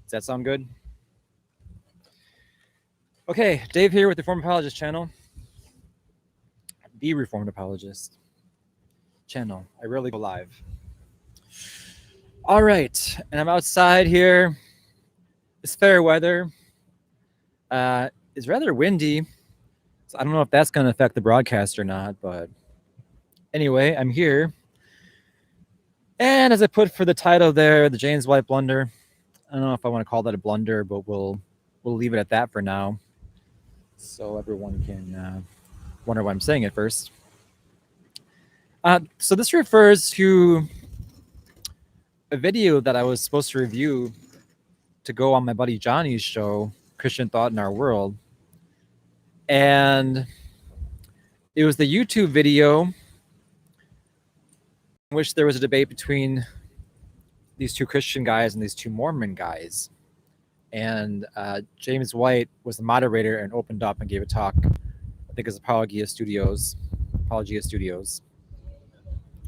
Does that sound good? Okay, Dave here with the Reformed Apologist channel. The Reformed Apologist channel. I rarely go live. All right, and I'm outside here. It's fair weather. It's rather windy. So I don't know if that's going to affect the broadcast or not, but anyway, I'm here. And as I put for the title there, the James White blunder. I don't know if I want to call that a blunder, but we'll leave it at that for now, so everyone can wonder why I'm saying it first. So this refers to a video that I was supposed to review to go on my buddy Johnny's show, Christian Thought in Our World. And it was the YouTube video in which there was a debate between these two Christian guys and these two Mormon guys. And James White was the moderator and opened up and gave a talk. I think it's Apologia Studios,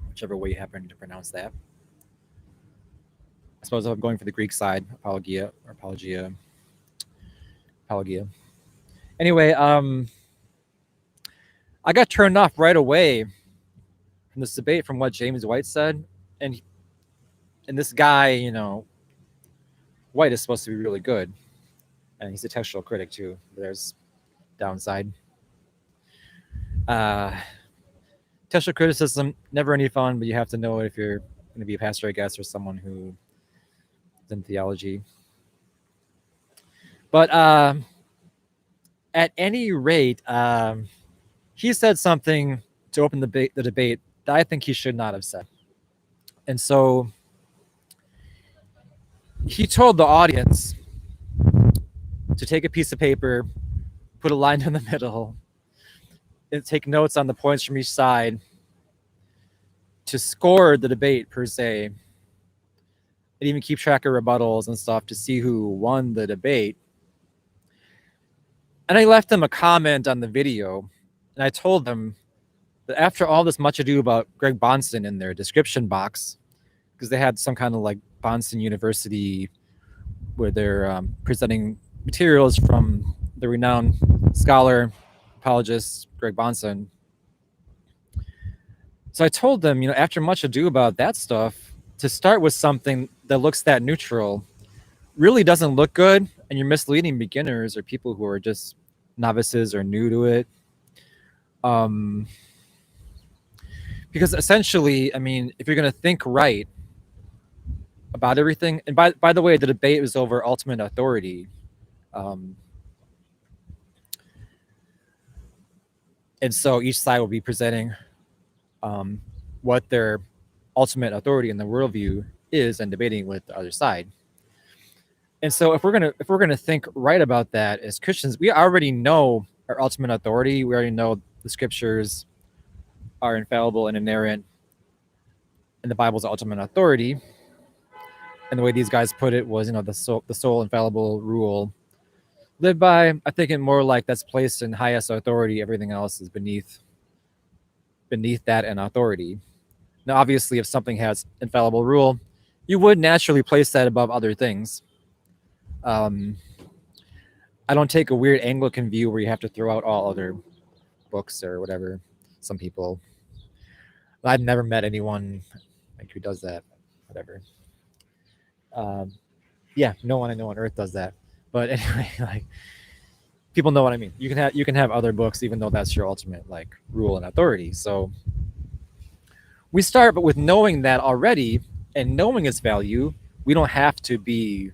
whichever way you happen to pronounce that. I suppose I'm going for the Greek side, Apologia. Anyway, I got turned off right away from this debate from what James White said. And this guy, you know, White is supposed to be really good. And he's a textual critic too. There's downside. Textual criticism, never any fun, but you have to know it if you're going to be a pastor, I guess, or someone who is in theology. But at any rate, he said something to open the debate that I think he should not have said. And so he told the audience to take a piece of paper, put a line in the middle, and take notes on the points from each side to score the debate per se, and even keep track of rebuttals and stuff to see who won the debate. And I left them a comment on the video, and I told them that after all this much ado about Greg Bahnsen in their description box, because they had some kind of like Bahnsen University where they're presenting materials from the renowned scholar, apologist, Greg Bahnsen. So I told them, you know, after much ado about that stuff, to start with something that looks that neutral really doesn't look good, and you're misleading beginners or people who are just novices or new to it. Because essentially, I mean, if you're going to think right about everything, and by the way, the debate was over ultimate authority. And so each side will be presenting what their ultimate authority in the worldview is and debating with the other side. And so if we're gonna think right about that as Christians, we already know our ultimate authority. We already know the scriptures are infallible and inerrant, and the Bible's ultimate authority. And the way these guys put it was, you know, the sole infallible rule lived by. I think it more like that's placed in highest authority. Everything else is beneath that and authority. Now, obviously, if something has infallible rule, you would naturally place that above other things. I don't take a weird Anglican view where you have to throw out all other books or whatever. Some people, I've never met anyone like who does that. Whatever. Yeah, no one I know on earth does that. But anyway, like, people know what I mean. You can have other books, even though that's your ultimate like rule and authority. So we start, but with knowing that already and knowing its value, we don't have to be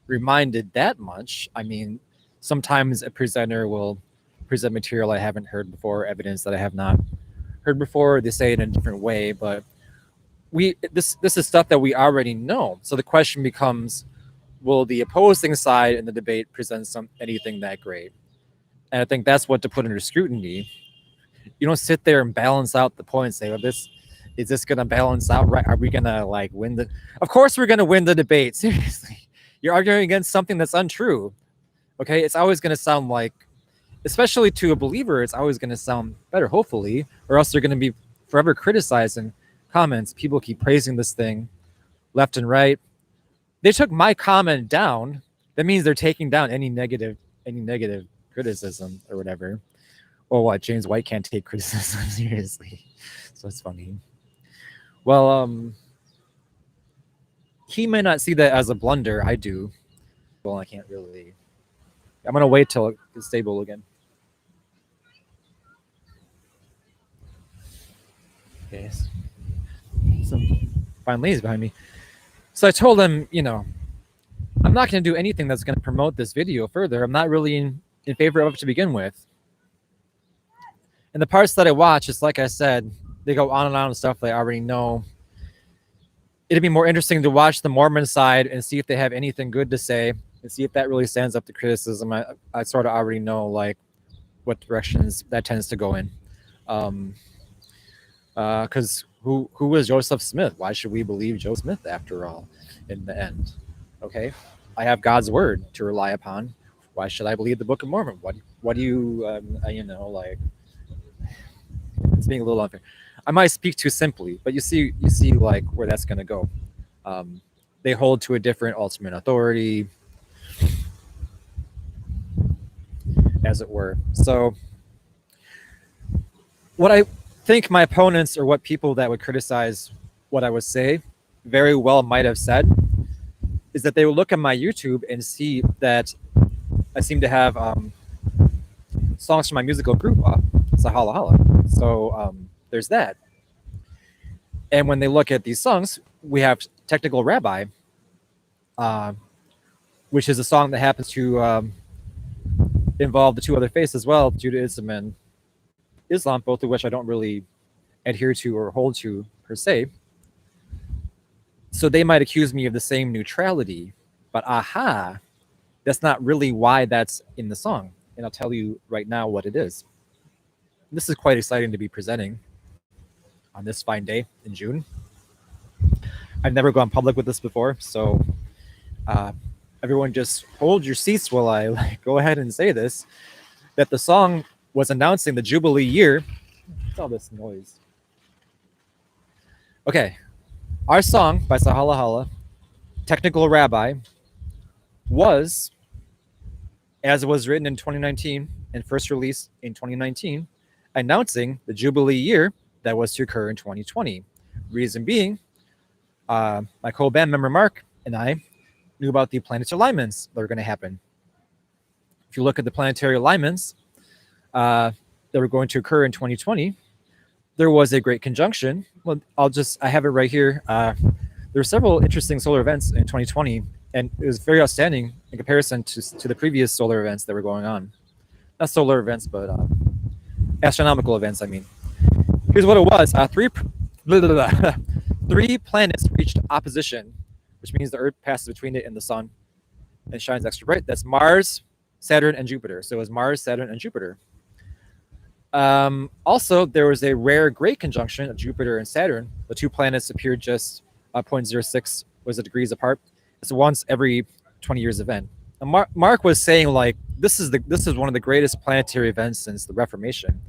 reminded that much. I mean, sometimes a presenter will present material I haven't heard before, evidence that I have not heard before. They say it in a different way, but this is stuff that we already know. So the question becomes, will the opposing side in the debate present anything that great? And I think that's what to put under scrutiny. You don't sit there and balance out the points. Say, well, is this going to balance out right? Are we going to like win the? Of course, we're going to win the debate. Seriously, you're arguing against something that's untrue. Okay, it's always going to sound like, especially to a believer, it's always going to sound better, hopefully, or else they're going to be forever criticizing comments. People keep praising this thing left and right. they took my comment down. That means they're taking down any negative criticism or whatever. Or what? James White can't take criticism seriously. So it's funny. Well, he may not see that as a blunder. I do. Well, I can't really. I'm gonna wait till it's stable again. Okay. Some fine ladies behind me. So I told him, I'm not going to do anything that's going to promote this video further. I'm not really in favor of it to begin with. And the parts that I watch, it's like I said, they go on and stuff that I already know. It'd be more interesting to watch the Mormon side and see if they have anything good to say and see if that really stands up to criticism. I sort of already know like what directions that tends to go in. Because who is Joseph Smith? Why should we believe Joe Smith after all in the end? Okay, I have God's word to rely upon. Why should I believe the Book of Mormon? What do you, like, it's being a little unfair. I might speak too simply, but you see like where that's going to go. They hold to a different ultimate authority, as it were. So what I think my opponents or what people that would criticize what I would say very well might have said is that they would look at my YouTube and see that I seem to have songs from my musical group, Zahala-hala. So there's that. And when they look at these songs, we have Technical Rabbi, which is a song that happens to involve the two other faiths as well, Judaism and Islam, both of which I don't really adhere to or hold to per se. So they might accuse me of the same neutrality, but that's not really why that's in the song. And I'll tell you right now what it is. This is quite exciting to be presenting on this fine day in June. I've never gone public with this before, so everyone just hold your seats while I go ahead and say this, that the song was announcing the Jubilee year. What's all this noise? Okay, our song by Zahala-hala, Technical Rabbi, was, as it was written in 2019 and first released in 2019, announcing the Jubilee year that was to occur in 2020. Reason being, my co-band member Mark and I knew about the planetary alignments that were going to happen. If you look at the planetary alignments that were going to occur in 2020, there was a great conjunction. Well, I have it right here. There were several interesting solar events in 2020, and it was very outstanding in comparison to the previous solar events that were going on. Not solar events, but astronomical events, I mean. Here's what it was. Three planets reached opposition, which means the Earth passes between it and the Sun and shines extra bright. That's Mars, Saturn, and Jupiter. So it was Mars, Saturn, and Jupiter. Also, there was a rare great conjunction of Jupiter and Saturn. The two planets appeared just 0.06 degrees apart. It's a once every 20 years event. And Mark was saying like this is one of the greatest planetary events since the Reformation.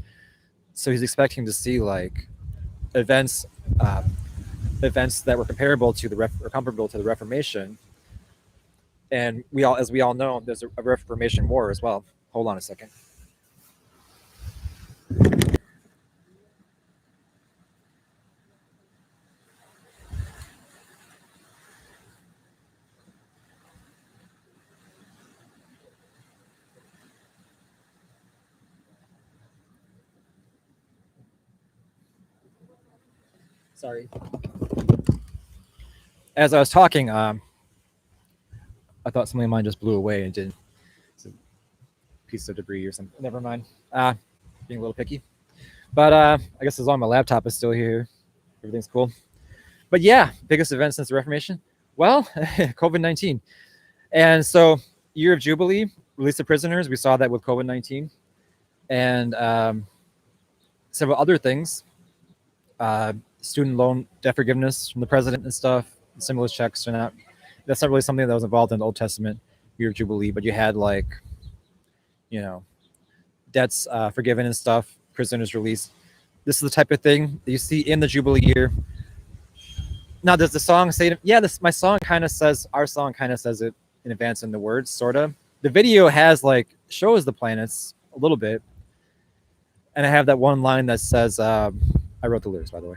So he's expecting to see like events that were comparable to the Reformation. And as we all know, there's a Reformation war as well. Hold on a second. Sorry. As I was talking, I thought something of mine just blew away and didn't. It's a piece of debris or something. Never mind. Being a little picky. But I guess as long as my laptop is still here, everything's cool. But yeah, biggest event since the Reformation. Well, COVID-19. And so Year of Jubilee, release of prisoners. We saw that with COVID-19. And several other things. Student loan debt forgiveness from the president and stuff. Stimulus checks are that's not really something that was involved in the Old Testament Year of Jubilee, but you had like, debts forgiven and stuff, prisoners released. This is the type of thing that you see in the Jubilee year. Now, does the song say it? Yeah, my song kind of says, our song kind of says it in advance in the words, sort of. The video has like, shows the planets a little bit. And I have that one line that says, I wrote the lyrics, by the way.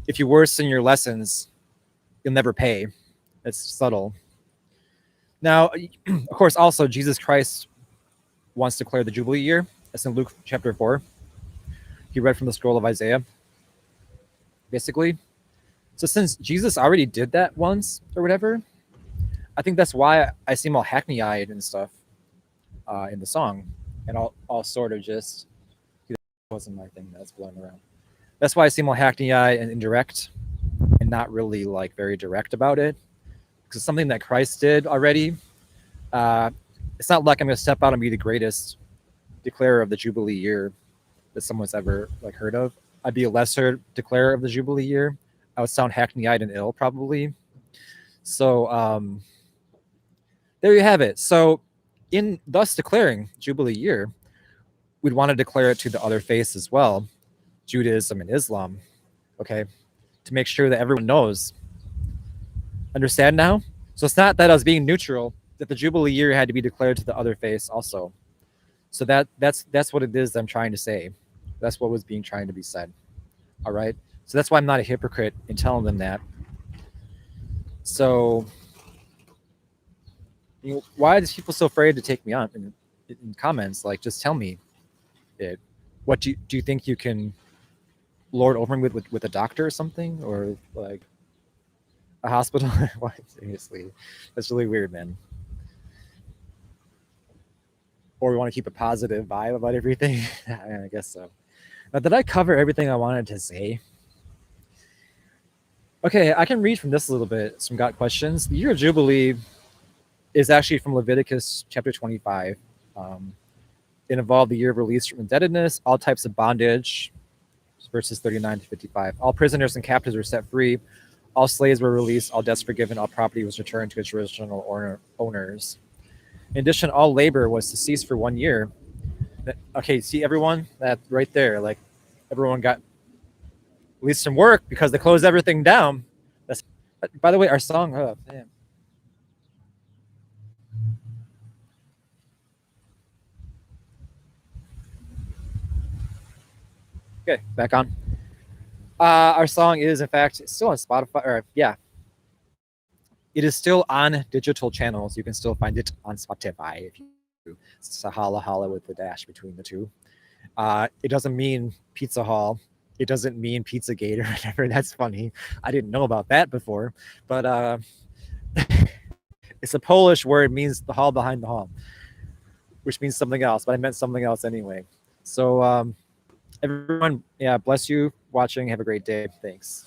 If you worsen your lessons, you'll never pay. It's subtle. Now, of course, also Jesus Christ once declared the Jubilee year. That's in Luke chapter 4. He read from the scroll of Isaiah, basically. So since Jesus already did that once or whatever, I think that's why I seem all hackney-eyed and stuff in the song. And all sort of just, that wasn't my thing that's blowing around. That's why I seem all hackney-eyed and indirect and not really like very direct about it. Because it's something that Christ did already. It's not like I'm going to step out and be the greatest declarer of the Jubilee year that someone's ever like heard of. I'd be a lesser declarer of the Jubilee year. I would sound hackney-eyed and ill, probably. So there you have it. So in thus declaring Jubilee year, we'd want to declare it to the other faiths as well, Judaism and Islam, okay, to make sure that everyone knows. Understand now? So it's not that I was being neutral, that the Jubilee year had to be declared to the other faiths also. So that's what it is that I'm trying to say. That's what was being trying to be said. All right. So that's why I'm not a hypocrite in telling them that. So, you know, why are these people so afraid to take me on in comments? Like, just tell me it. What do you think you can lord over me with a doctor or something, or like a hospital? Why, seriously, that's really weird, man. Or we want to keep a positive vibe about everything. I guess so. Now, did I cover everything I wanted to say? Okay, I can read from this a little bit. Some got questions. The Year of Jubilee is actually from Leviticus chapter 25. It involved the year of release from indebtedness, all types of bondage, verses 39 to 55. All prisoners and captives were set free. All slaves were released. All debts forgiven. All property was returned to its original owners. In addition, all labor was to cease for 1 year. Okay, see everyone? That right there, like everyone got at least some work because they closed everything down. That's, by the way, our song. Oh, damn. Okay, back on. Our song is, in fact, still on Spotify. Or yeah, it is still on digital channels. You can still find it on Spotify if you do. Zahala-hala with the dash between the two. It doesn't mean Pizza Hall. It doesn't mean Pizzagate or whatever. That's funny. I didn't know about that before. But it's a Polish word. It means the hall behind the hall, which means something else. But I meant something else anyway. So everyone, yeah, bless you watching. Have a great day. Thanks.